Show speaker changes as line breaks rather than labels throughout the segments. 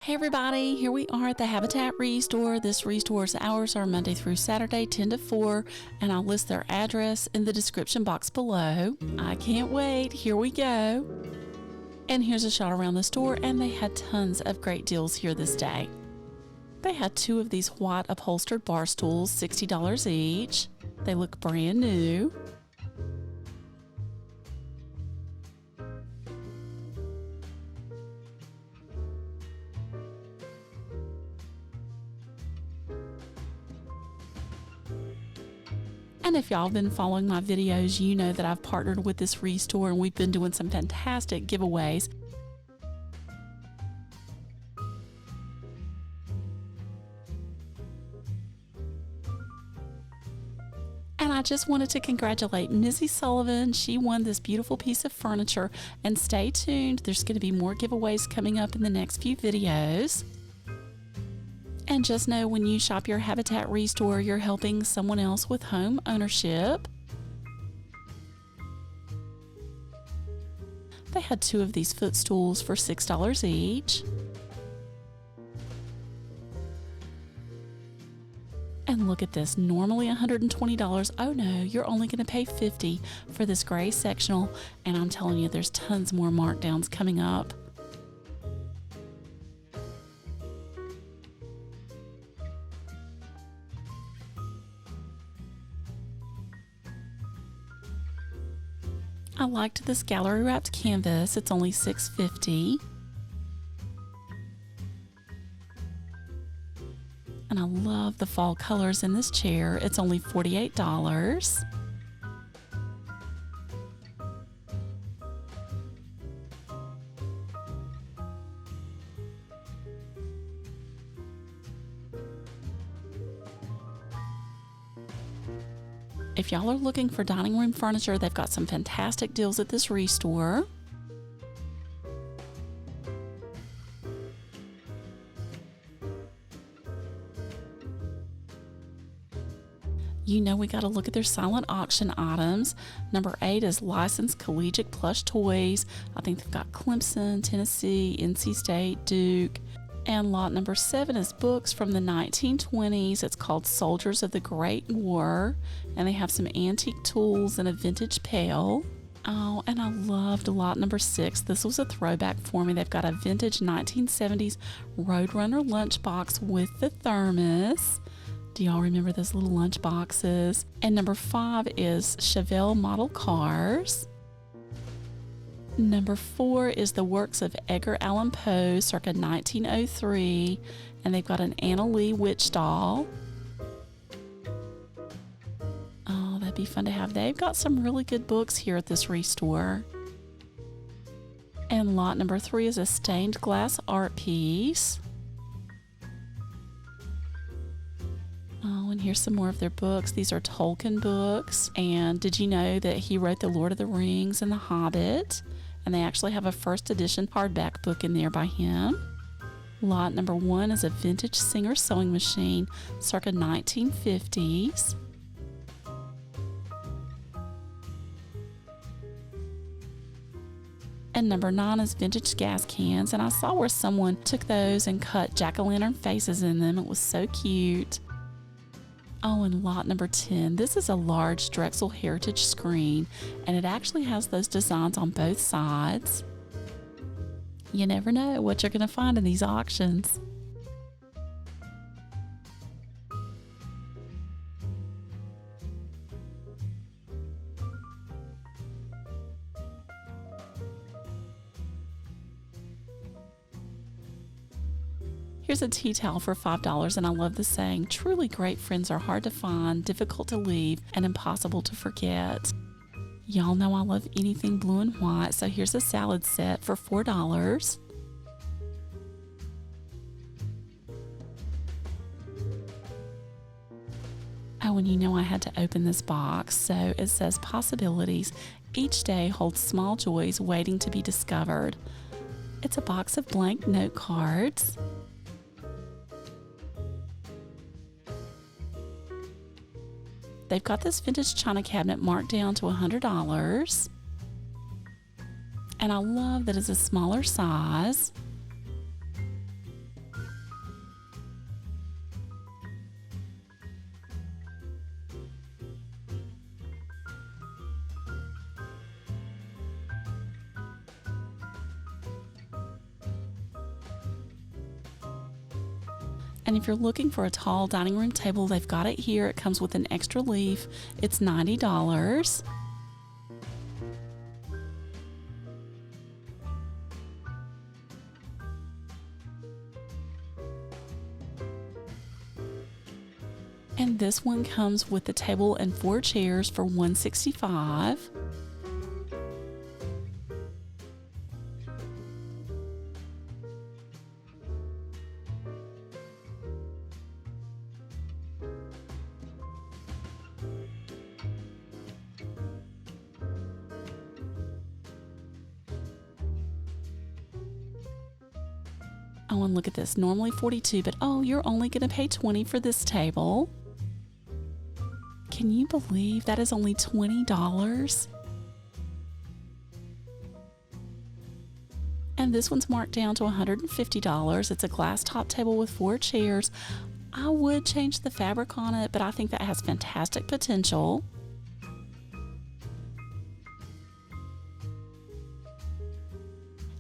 Hey everybody, here we are at the Habitat Restore. This restore's hours are Monday through Saturday, 10 to 4, and I'll list their address in the description box below. I can't wait, here we go. And here's a shot around the store, and they had tons of great deals here this day. They had two of these white upholstered bar stools, $60 each. They look brand new. And if y'all have been following my videos, you know that I've partnered with this restore and we've been doing some fantastic giveaways. And I just wanted to congratulate Missy Sullivan. She won this beautiful piece of furniture. And stay tuned, there's going to be more giveaways coming up in the next few videos. And just know when you shop your Habitat Restore, you're helping someone else with home ownership. They had two of these footstools for $6 each. And look at this, normally $120. Oh no, you're only going to pay $50 for this gray sectional. And I'm telling you, there's tons more markdowns coming up. I liked this gallery wrapped canvas. It's only $6.50. And I love the fall colors in this chair. It's only $48. If y'all are looking for dining room furniture, they've got some fantastic deals at this restore. You know we got to look at their silent auction items. Number 8 is licensed collegiate plush toys. I think they've got Clemson, Tennessee, NC State, Duke. And lot number 7 is books from the 1920s. It's called Soldiers of the Great War. And they have some antique tools and a vintage pail. Oh, and I loved lot number 6. This was a throwback for me. They've got a vintage 1970s Roadrunner lunchbox with the thermos. Do y'all remember those little lunch boxes? And number 5 is Chevelle model cars. Number 4 is the works of Edgar Allan Poe circa 1903, and they've got an Anna Lee witch doll. Oh, that'd be fun to have. They've got some really good books here at this restore. And lot number 3 is a stained glass art piece. Oh, and here's some more of their books. These are Tolkien books. And did you know that he wrote The Lord of the Rings and The Hobbit? And they actually have a first edition hardback book in there by him. Lot number 1 is a vintage Singer sewing machine, circa 1950s. And number 9 is vintage gas cans. And I saw where someone took those and cut jack-o'-lantern faces in them. It was so cute. Oh, and lot number 10, this is a large Drexel Heritage screen, and it actually has those designs on both sides. You never know what you're going to find in these auctions. Here's a tea towel for $5, and I love the saying, truly great friends are hard to find, difficult to leave, and impossible to forget. Y'all know I love anything blue and white, so here's a salad set for $4. Oh, and you know I had to open this box, so it says possibilities. Each day holds small joys waiting to be discovered. It's a box of blank note cards. They've got this vintage china cabinet marked down to $100. And I love that it's a smaller size. And if you're looking for a tall dining room table, they've got it here. It comes with an extra leaf. It's $90. And this one comes with the table and 4 chairs for $165. Oh, and look at this. Normally $42, but oh, you're only going to pay $20 for this table. Can you believe that is only $20? And this one's marked down to $150. It's a glass top table with 4 chairs. I would change the fabric on it, but I think that has fantastic potential.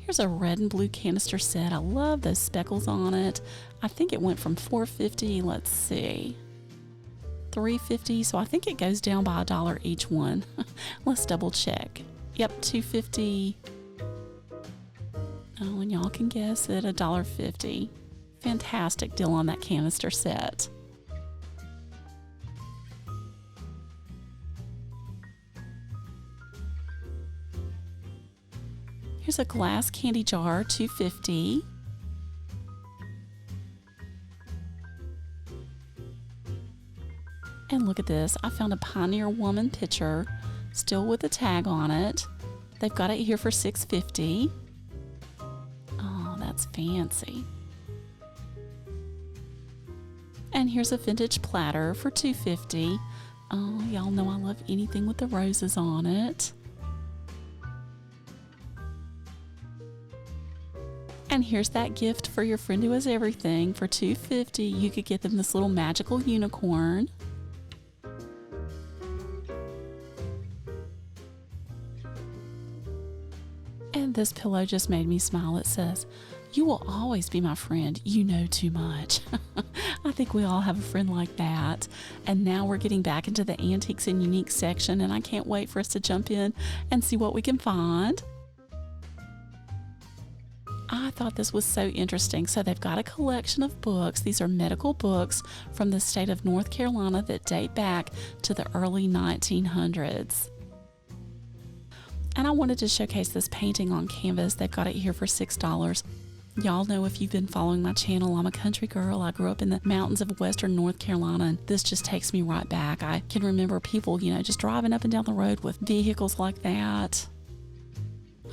Here's a red and blue canister set. I love those speckles on it. I think it went from $4.50, let's see, $3.50, so I think it goes down by $1 each one. Let's double check. Yep, $2.50. Oh, and y'all can guess it, $1.50. Fantastic deal on that canister set. Here's a glass candy jar, $2.50. And look at this, I found a Pioneer Woman pitcher, still with a tag on it. They've got it here for $6.50. Oh, that's fancy. And here's a vintage platter for $2.50. Oh, y'all know I love anything with the roses on it. And here's that gift for your friend who has everything. For $2.50, you could get them this little magical unicorn. And this pillow just made me smile. It says, "You will always be my friend. You know too much." I think we all have a friend like that. And now we're getting back into the antiques and unique section, and I can't wait for us to jump in and see what we can find. I thought this was so interesting. So they've got a collection of books. These are medical books from the state of North Carolina that date back to the early 1900s. And I wanted to showcase this painting on canvas. They've got it here for $6. Y'all know, if you've been following my channel, I'm a country girl. I grew up in the mountains of western North Carolina, and this just takes me right back. I can remember people, just driving up and down the road with vehicles like that.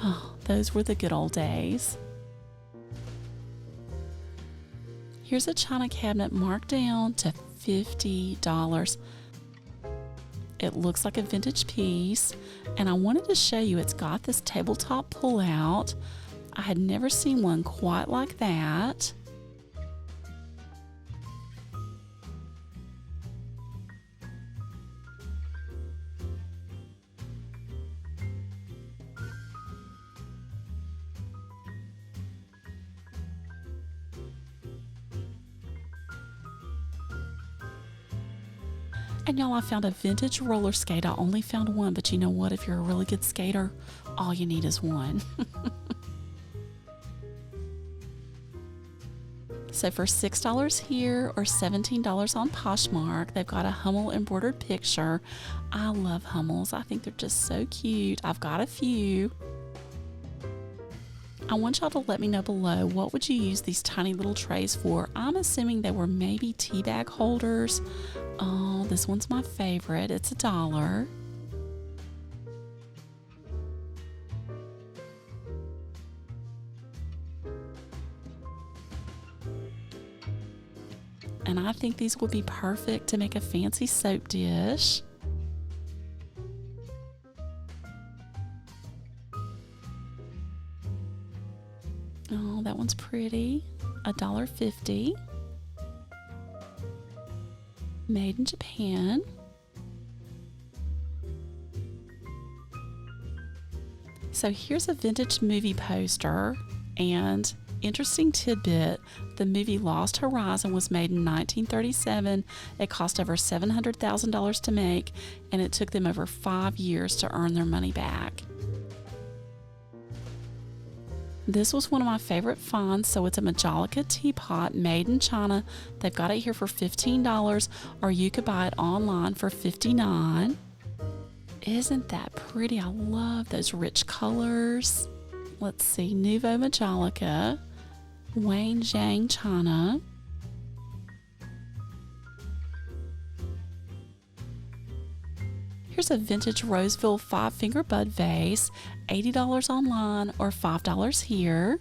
Oh, those were the good old days. Here's a china cabinet marked down to $50. It looks like a vintage piece, and I wanted to show you, it's got this tabletop pull out. I had never seen one quite like that. And y'all, I found a vintage roller skate. I only found one, but you know what? If you're a really good skater, all you need is one. So for $6 here or $17 on Poshmark, they've got a Hummel embroidered picture. I love Hummels. I think they're just so cute. I've got a few. I want y'all to let me know below, what would you use these tiny little trays for? I'm assuming they were maybe tea bag holders. Oh, this one's my favorite. It's $1. And I think these would be perfect to make a fancy soap dish. Oh, that one's pretty. $1.50. Made in Japan. So here's a vintage movie poster, and interesting tidbit, The movie Lost Horizon was made in 1937. It cost over $700,000 to make, and it took them over 5 years to earn their money back. This was one of my favorite finds. So it's a Majolica teapot made in China. They've got it here for $15, or you could buy it online for $59. Isn't that pretty? I love those rich colors. Let's see, Nouveau Majolica, Wenzhou, China. Here's a vintage Roseville 5-finger bud vase, $80 online or $5 here.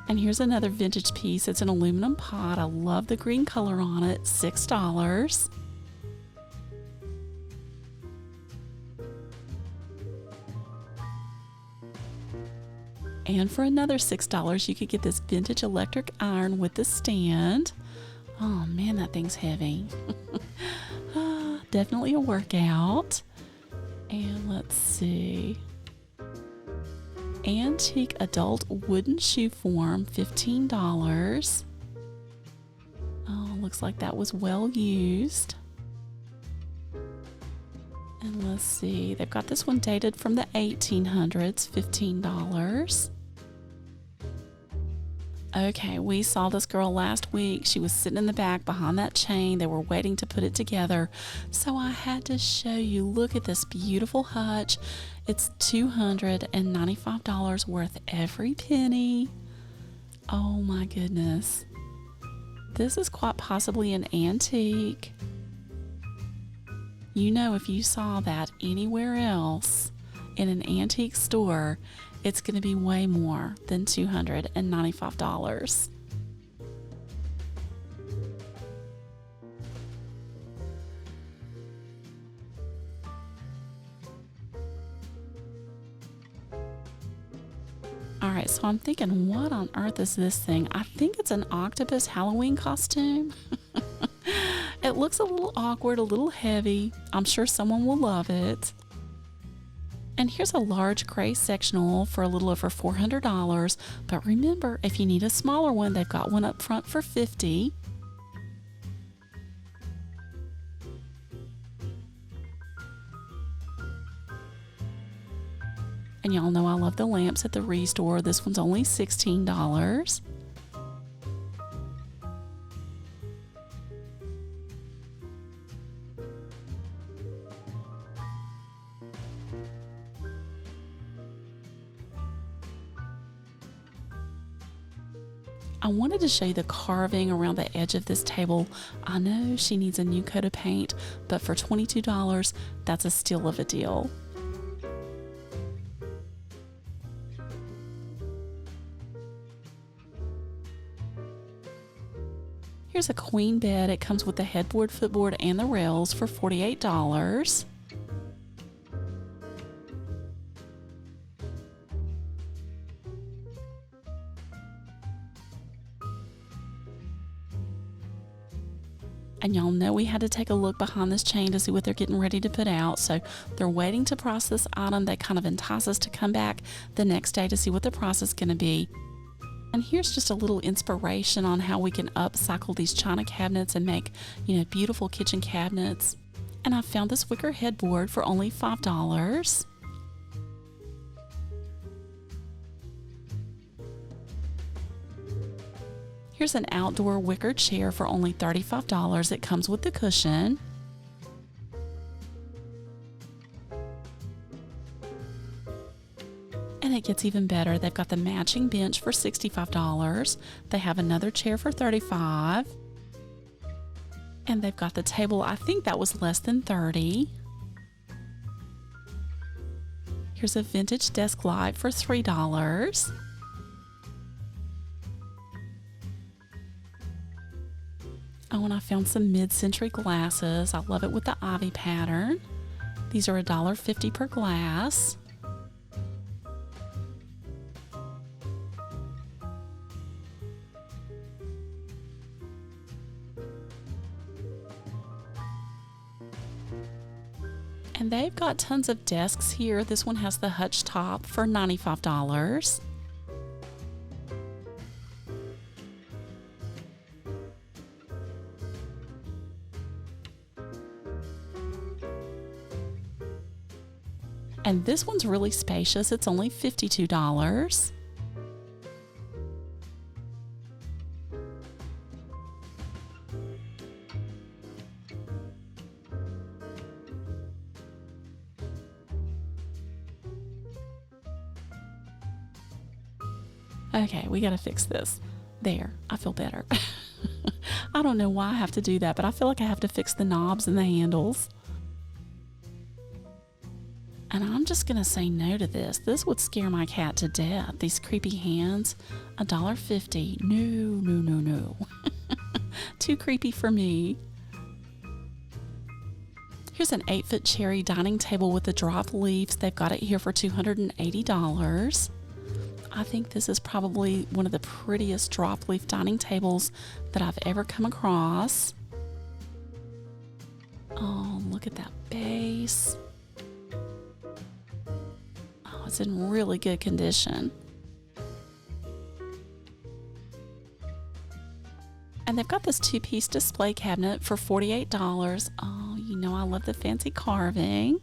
And here's another vintage piece. It's an aluminum pot. I love the green color on it, $6. And for another $6, you could get this vintage electric iron with the stand. Oh man, that thing's heavy. Definitely a workout. And let's see. Antique adult wooden shoe form, $15. Oh, looks like that was well used. And let's see, they've got this one dated from the 1800s, $15. Okay, we saw this girl last week. She was sitting in the back behind that chain. They were waiting to put it together. So I had to show you. Look at this beautiful hutch. It's $295 worth every penny. Oh my goodness. This is quite possibly an antique. You know, if you saw that anywhere else in an antique store, it's going to be way more than $295. All right, so I'm thinking, what on earth is this thing? I think it's an octopus Halloween costume. It looks a little awkward, a little heavy. I'm sure someone will love it. And here's a large gray sectional for a little over $400. But remember, if you need a smaller one, they've got one up front for $50. And y'all know I love the lamps at the Restore. This one's only $16. I wanted to show you the carving around the edge of this table. I know she needs a new coat of paint, but for $22, that's a steal of a deal. Here's a queen bed. It comes with the headboard, footboard, and the rails for $48. And y'all know we had to take a look behind this chain to see what they're getting ready to put out. So they're waiting to price this item. That kind of entice us to come back the next day to see what the price is going to be. And here's just a little inspiration on how we can upcycle these china cabinets and make, beautiful kitchen cabinets. And I found this wicker headboard for only $5. Here's an outdoor wicker chair for only $35. It comes with the cushion. And it gets even better. They've got the matching bench for $65. They have another chair for $35. And they've got the table, I think that was less than $30. Here's a vintage desk light for $3. Oh, and I found some mid-century glasses. I love it with the ivy pattern. These are $1.50 per glass. And they've got tons of desks here. This one has the hutch top for $95. And this one's really spacious. It's only $52. Okay, we gotta fix this. There, I feel better. I don't know why I have to do that, but I feel like I have to fix the knobs and the handles. And I'm just gonna say no to this. This would scare my cat to death. These creepy hands, $1.50. No, no, no, no. Too creepy for me. Here's an 8-foot cherry dining table with the drop leaves. They've got it here for $280. I think this is probably one of the prettiest drop leaf dining tables that I've ever come across. Oh, look at that base. Oh, it's in really good condition. And they've got this 2-piece display cabinet for $48. Oh, you know I love the fancy carving.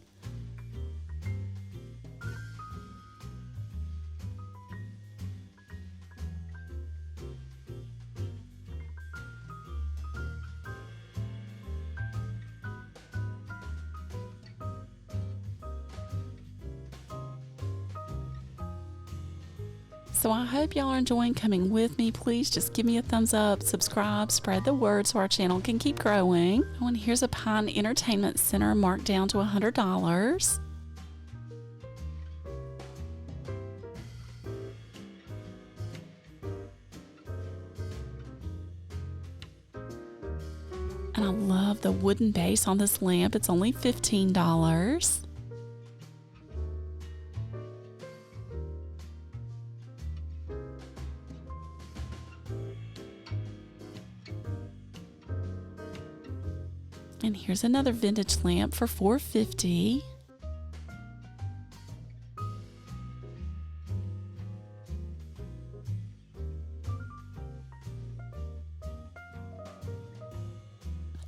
So I hope y'all are enjoying coming with me. Please just give me a thumbs up, subscribe, spread the word so our channel can keep growing. Oh, and here's a Pine Entertainment Center marked down to $100. And I love the wooden base on this lamp. It's only $15. And here's another vintage lamp for $4.50.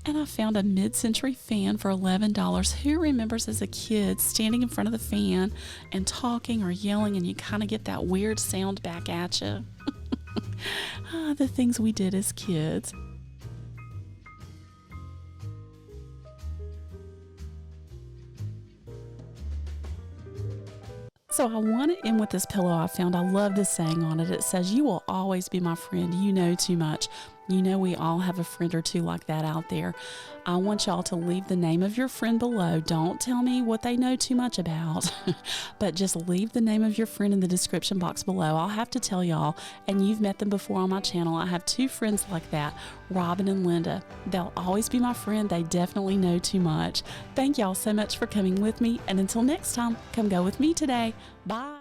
And I found a mid-century fan for $11. Who remembers as a kid standing in front of the fan and talking or yelling and you kind of get that weird sound back at you? The things we did as kids. So I want to end with this pillow I found. I love this saying on it. It says, "You will always be my friend. You know too much." You know, we all have a friend or two like that out there. I want y'all to leave the name of your friend below. Don't tell me what they know too much about, but just leave the name of your friend in the description box below. I'll have to tell y'all, and you've met them before on my channel. I have 2 friends like that, Robin and Linda. They'll always be my friend. They definitely know too much. Thank y'all so much for coming with me, and until next time, come go with me today. Bye.